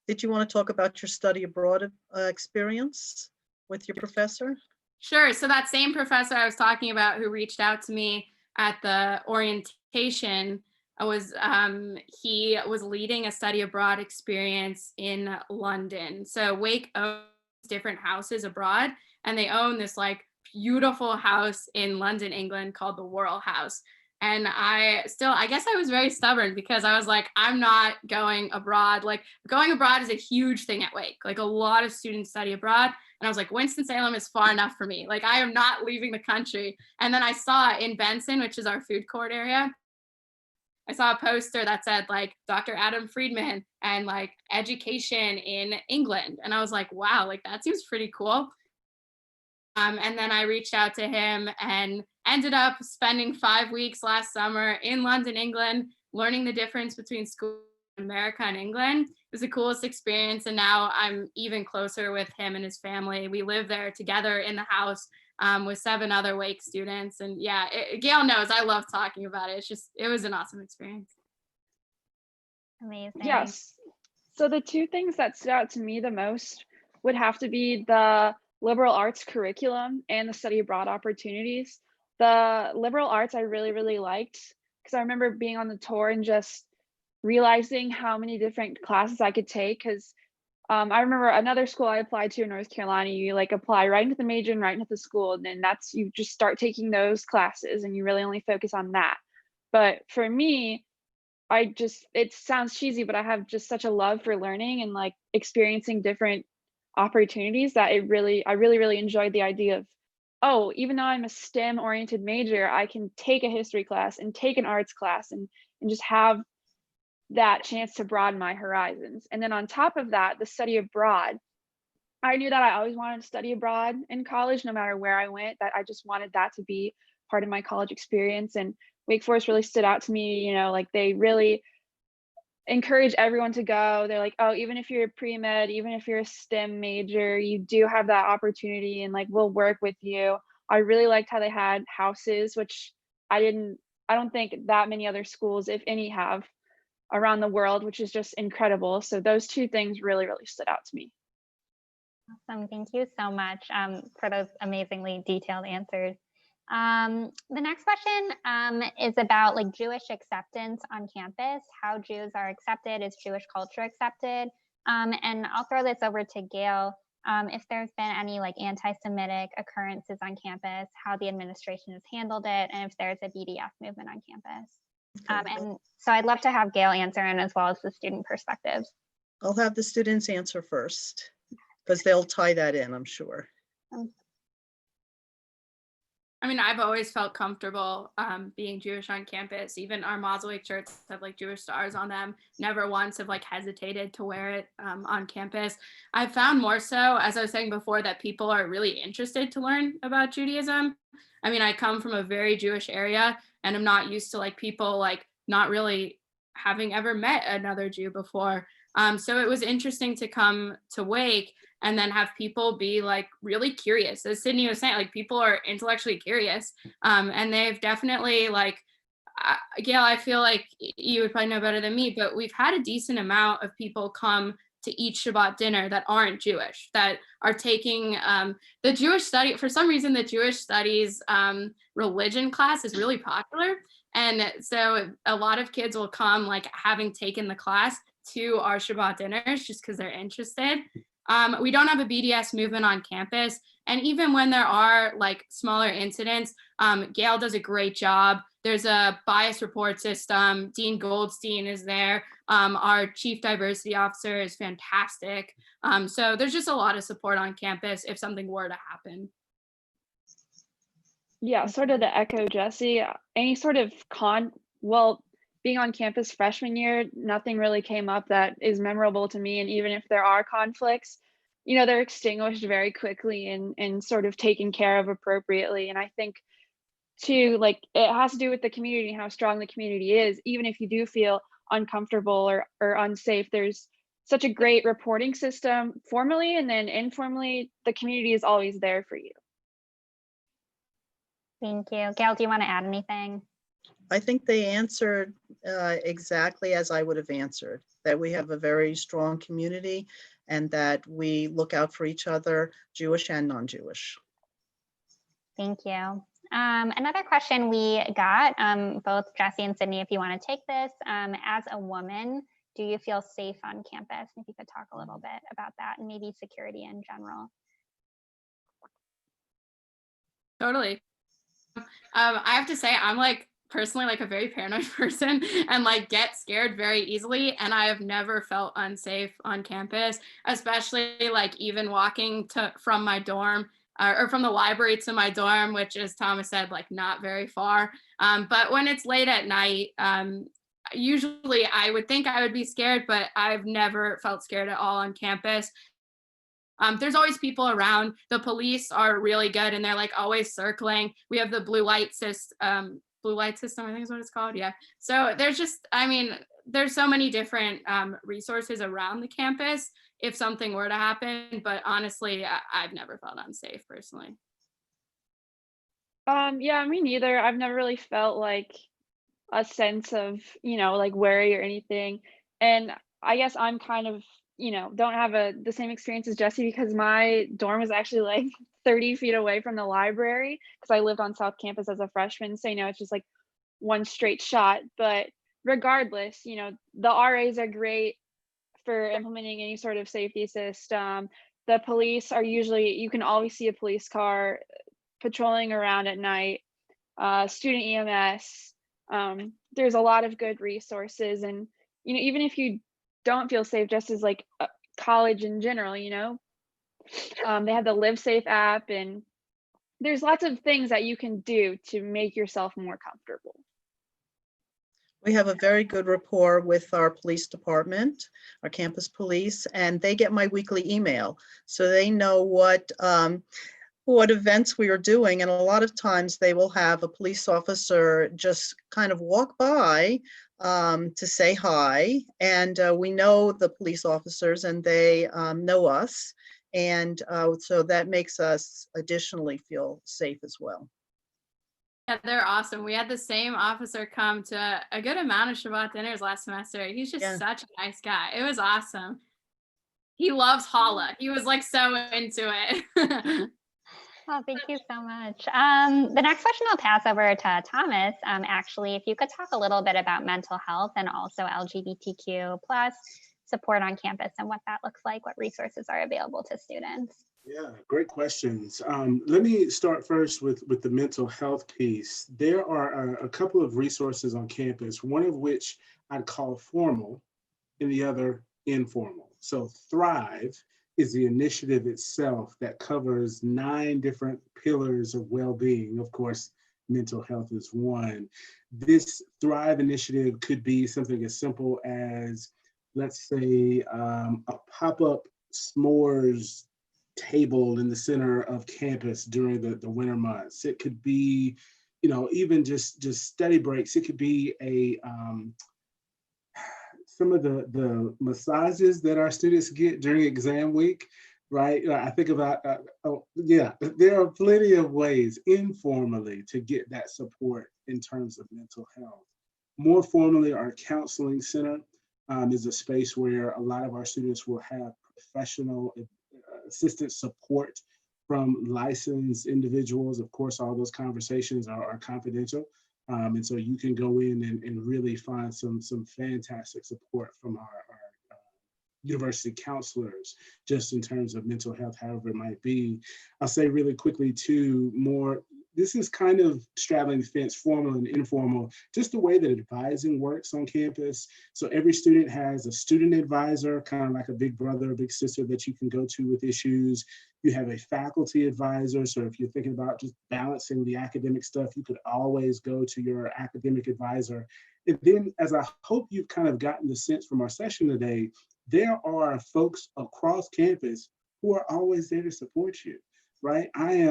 Did you want to talk about your study abroad experience with your professor? Sure. So that same professor I was talking about who reached out to me at the orientation was he was leading a study abroad experience in London. So Wake owns different houses abroad, and they own this like beautiful house in London, England called the Worrell House. And I guess I was very stubborn because I was like, I'm not going abroad. Like going abroad is a huge thing at Wake. Like a lot of students study abroad. And I was like, Winston-Salem is far enough for me. Like I am not leaving the country. And then I saw in Benson, which is our food court area, I saw a poster that said like Dr. Adam Friedman and like education in England. And I was like, wow, like that seems pretty cool. And then I reached out to him and ended up spending 5 weeks last summer in London, England, learning the difference between school in America and England. It was the coolest experience. And now I'm even closer with him and his family. We live there together in the house with 7 other Wake students. And yeah, Gail knows I love talking about it. It was an awesome experience. Amazing. Yes. So the 2 things that stood out to me the most would have to be the liberal arts curriculum and the study abroad opportunities. The liberal arts I really liked because I remember being on the tour and just realizing how many different classes I could take. Because I remember another school I applied to in North Carolina, you like apply right into the major and right into the school, and then you just start taking those classes and you really only focus on that. But for me, it sounds cheesy, but I have just such a love for learning and like experiencing different opportunities that I really enjoyed the idea of, oh, even though I'm a STEM oriented major, I can take a history class and take an arts class and just have that chance to broaden my horizons. And then on top of that, the study abroad, I knew that I always wanted to study abroad in college, no matter where I went, that I just wanted that to be part of my college experience. And Wake Forest really stood out to me, you know, like they really encourage everyone to go. They're like, oh, even if you're a pre-med, even if you're a STEM major, you do have that opportunity and like we'll work with you. I really liked how they had houses, which I don't think that many other schools, if any, have around the world, which is just incredible. So those two things really, really stood out to me. Awesome. Thank you so much for those amazingly detailed answers. The next question is about like Jewish acceptance on campus, how Jews are accepted, is Jewish culture accepted? And I'll throw this over to Gail. If there's been any like anti-Semitic occurrences on campus, how the administration has handled it, and if there's a BDS movement on campus. Okay. And so I'd love to have Gail answer, and as well as the student perspectives. I'll have the students answer first, because they'll tie that in, I'm sure. I mean, I've always felt comfortable being Jewish on campus. Even our mausoleum shirts have like Jewish stars on them. Never once have like hesitated to wear it on campus. I've found more so, as I was saying before, that people are really interested to learn about Judaism. I mean, I come from a very Jewish area and I'm not used to like people like not really having ever met another Jew before. So it was interesting to come to Wake and then have people be like really curious. As Sydney was saying, like people are intellectually curious. And they've definitely like, Gail, I feel like you would probably know better than me, but we've had a decent amount of people come to each Shabbat dinner that aren't Jewish, that are taking the Jewish study. For some reason, the Jewish studies religion class is really popular. And so a lot of kids will come like having taken the class to our Shabbat dinners just because they're interested. We don't have a BDS movement on campus. And even when there are like smaller incidents, Gail does a great job. There's a bias report system. Dean Goldstein is there. Our chief diversity officer is fantastic. So there's just a lot of support on campus if something were to happen. Yeah, sort of to echo Jesse, any sort of being on campus freshman year, nothing really came up that is memorable to me. And even if there are conflicts, you know, they're extinguished very quickly and sort of taken care of appropriately. And I think too, like it has to do with the community and how strong the community is. Even if you do feel uncomfortable or unsafe, there's such a great reporting system formally, and then informally, the community is always there for you. Thank you. Gail, do you want to add anything? I think they answered exactly as I would have answered, that we have a very strong community and that we look out for each other, Jewish and non-Jewish. Thank you. Another question we got, both Jesse and Sydney, if you want to take this, as a woman, do you feel safe on campus? If you could talk a little bit about that and maybe security in general. Totally. I have to say, I'm like personally like a very paranoid person and like get scared very easily. And I have never felt unsafe on campus, especially like even walking from my dorm or from the library to my dorm, which, as Thomas said, like not very far. But when it's late at night, usually I would think I would be scared, but I've never felt scared at all on campus. There's always people around. The police are really good and they're like always circling. We have the blue light system, I think is what it's called. Yeah. So there's just, I mean, there's so many different resources around the campus if something were to happen, but honestly, I've never felt unsafe personally. Yeah, me neither. I've never really felt like a sense of, you know, like worry or anything. And I guess I'm kind of, you know, don't have the same experience as Jesse because my dorm was actually like 30 feet away from the library because I lived on South Campus as a freshman. So, you know, it's just like one straight shot. But regardless, you know, the RAs are great for implementing any sort of safety system. The police are usually, you can always see a police car patrolling around at night. Student EMS, there's a lot of good resources. And, you know, even if you don't feel safe, just as like college in general, you know, they have the Live Safe app and there's lots of things that you can do to make yourself more comfortable. We have a very good rapport with our police department, our campus police, and they get my weekly email. So they know what events we are doing. And a lot of times they will have a police officer just kind of walk by to say hi. And we know the police officers and they know us. And so that makes us additionally feel safe as well. Yeah, they're awesome. We had the same officer come to a good amount of Shabbat dinners last semester. He's just Yeah. such a nice guy. It was awesome. He loves challah. He was like so into it. Well, thank you so much. The next question I'll pass over to Thomas. Actually, if you could talk a little bit about mental health and also LGBTQ plus support on campus and what that looks like, what resources are available to students. Yeah, great questions. Let me start first with the mental health piece. There are a couple of resources on campus, one of which I'd call formal and the other informal. So Thrive is the initiative itself that covers 9 different pillars of well-being. Of course, mental health is one. This Thrive initiative could be something as simple as, let's say, a pop-up s'mores table in the center of campus during the winter months. It could be, even just study breaks. It could be some of the massages that our students get during exam week, right? I think about, there are plenty of ways informally to get that support in terms of mental health. More formally, our counseling center is a space where a lot of our students will have professional assistant support from licensed individuals. Of course, all those conversations are confidential. And so you can go in and really find some fantastic support from our university counselors, just in terms of mental health, however it might be. I'll say really quickly too, this is kind of straddling the fence, formal and informal, just the way that advising works on campus. So every student has a student advisor, kind of like a big brother, a big sister that you can go to with issues. You have a faculty advisor. So if you're thinking about just balancing the academic stuff, you could always go to your academic advisor. And then, as I hope you've kind of gotten the sense from our session today, there are folks across campus who are always there to support you. Right? I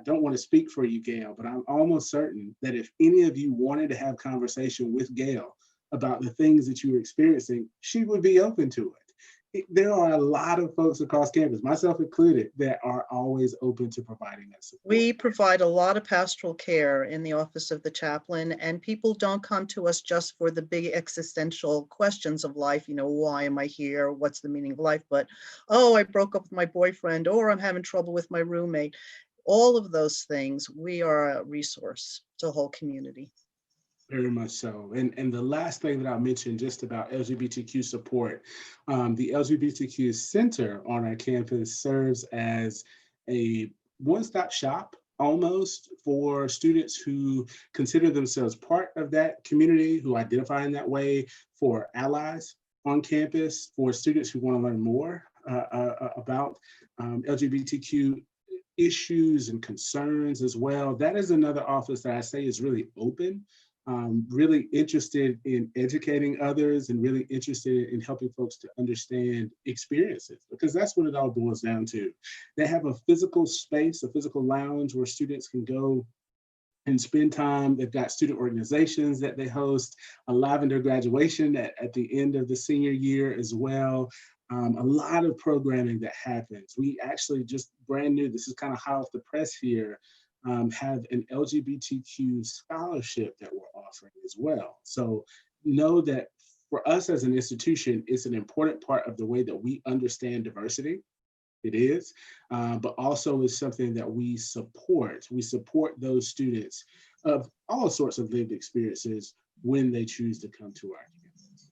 don't want to speak for you, Gail, but I'm almost certain that if any of you wanted to have conversation with Gail about the things that you were experiencing, she would be open to it. There are a lot of folks across campus, myself included, that are always open to providing that support. We provide a lot of pastoral care in the office of the chaplain, and people don't come to us just for the big existential questions of life. Why am I here? What's the meaning of life? But, oh, I broke up with my boyfriend, or I'm having trouble with my roommate. All of those things, we are a resource to the whole community. Very much so. And the last thing that I'll mention just about LGBTQ support, the LGBTQ Center on our campus serves as a one-stop shop almost for students who consider themselves part of that community, who identify in that way, for allies on campus, for students who want to learn more about LGBTQ issues and concerns as well. That is another office that I say is really open. Really interested in educating others and really interested in helping folks to understand experiences, because that's what it all boils down to. They have a physical space, a physical lounge where students can go and spend time. They've got student organizations that they host, a lavender graduation at the end of the senior year as well. A lot of programming that happens. We actually just brand new, this is kind of hot off the press here, have an LGBTQ scholarship that we're offering as well. So know that for us as an institution, it's an important part of the way that we understand diversity. It is, but also is something that we support. We support those students of all sorts of lived experiences when they choose to come to our campus.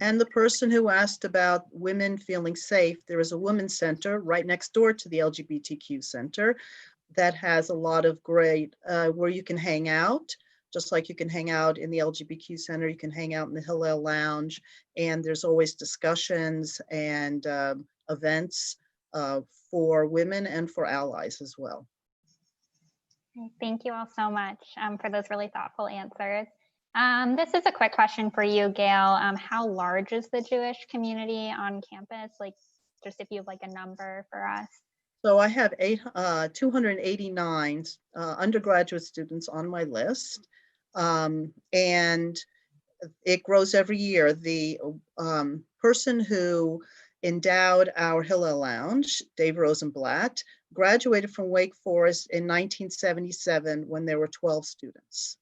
And the person who asked about women feeling safe, there is a women's center right next door to the LGBTQ Center that has a lot of great, where you can hang out, just like you can hang out in the LGBTQ Center, you can hang out in the Hillel Lounge, and there's always discussions and events for women and for allies as well. Thank you all so much for those really thoughtful answers. This is a quick question for you, Gail. How large is the Jewish community on campus? Like, just if you have like a number for us. So I have 289 undergraduate students on my list, and it grows every year. The person who endowed our Hillel Lounge, Dave Rosenblatt, graduated from Wake Forest in 1977 when there were 12 students.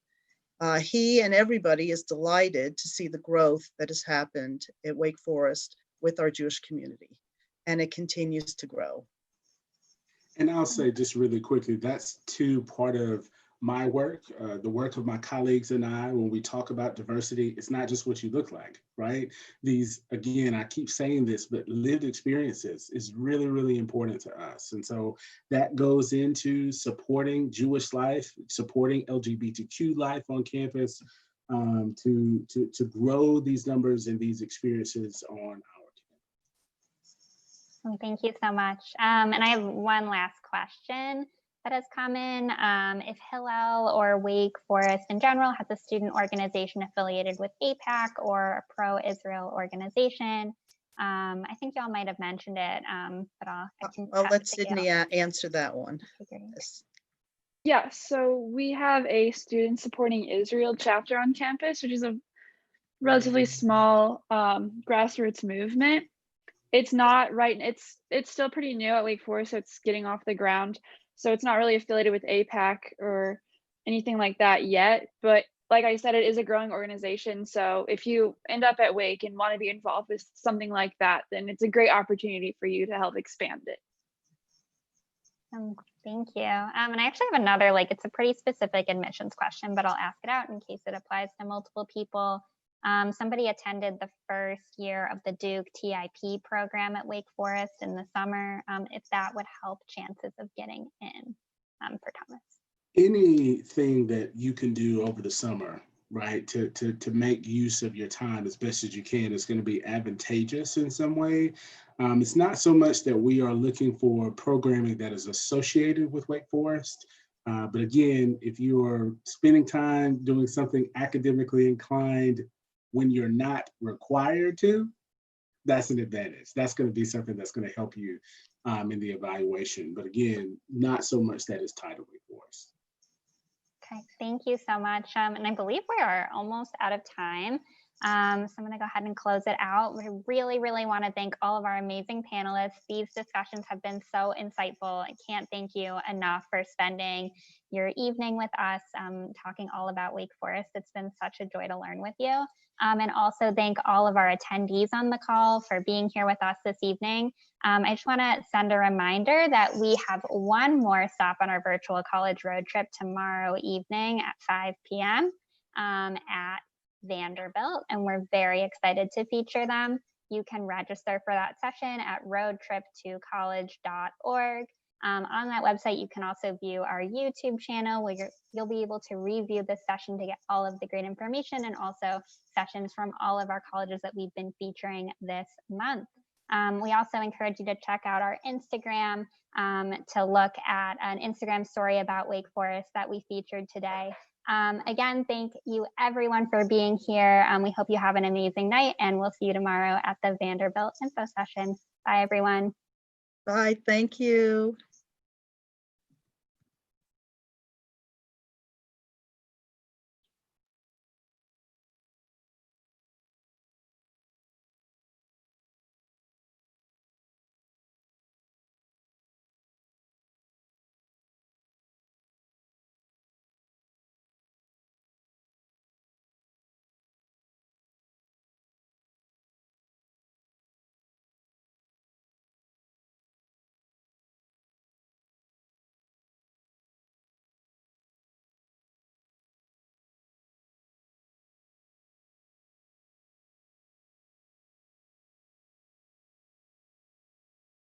He and everybody is delighted to see the growth that has happened at Wake Forest with our Jewish community, and it continues to grow. And I'll say just really quickly, that's too part of my work, the work of my colleagues and I, when we talk about diversity, it's not just what you look like, right? These, again, I keep saying this, but lived experiences is really, really important to us. And so that goes into supporting Jewish life, supporting LGBTQ life on campus, to grow these numbers and these experiences on our campus. Thank you so much. And I have one last question that has come in. If Hillel or Wake Forest in general has a student organization affiliated with AIPAC or a pro-Israel organization, I think y'all might have mentioned it, but I'll let Sydney answer that one. Yes. Yeah, so we have a student supporting Israel chapter on campus, which is a relatively small grassroots movement. It's not right, it's still pretty new at Wake Forest, so it's getting off the ground. So it's not really affiliated with AIPAC or anything like that yet. But like I said, it is a growing organization. So if you end up at Wake and want to be involved with something like that, then it's a great opportunity for you to help expand it. Thank you. And I actually have another, it's a pretty specific admissions question, but I'll ask it out in case it applies to multiple people. Somebody attended the first year of the Duke TIP program at Wake Forest in the summer, if that would help chances of getting in for Thomas. Anything that you can do over the summer, right, to make use of your time as best as you can is going to be advantageous in some way. It's not so much that we are looking for programming that is associated with Wake Forest, but again, if you are spending time doing something academically inclined when you're not required to, that's an advantage. That's going to be something that's going to help you in the evaluation. But again, not so much that is tied to Wake Forest. Okay, thank you so much. And I believe we are almost out of time. So I'm going to go ahead and close it out. We really, really want to thank all of our amazing panelists. These discussions have been so insightful. I can't thank you enough for spending your evening with us, talking all about Wake Forest. It's been such a joy to learn with you. And also thank all of our attendees on the call for being here with us this evening. I just want to send a reminder that we have one more stop on our virtual college road trip tomorrow evening at 5 p.m. At Vanderbilt, and we're very excited to feature them. You can register for that session at roadtriptocollege.org. On that website, you can also view our YouTube channel where you'll be able to review this session to get all of the great information and also sessions from all of our colleges that we've been featuring this month. We also encourage you to check out our Instagram to look at an Instagram story about Wake Forest that we featured today. Again, thank you everyone for being here. We hope you have an amazing night, and we'll see you tomorrow at the Vanderbilt info session. Bye, everyone. Bye, thank you.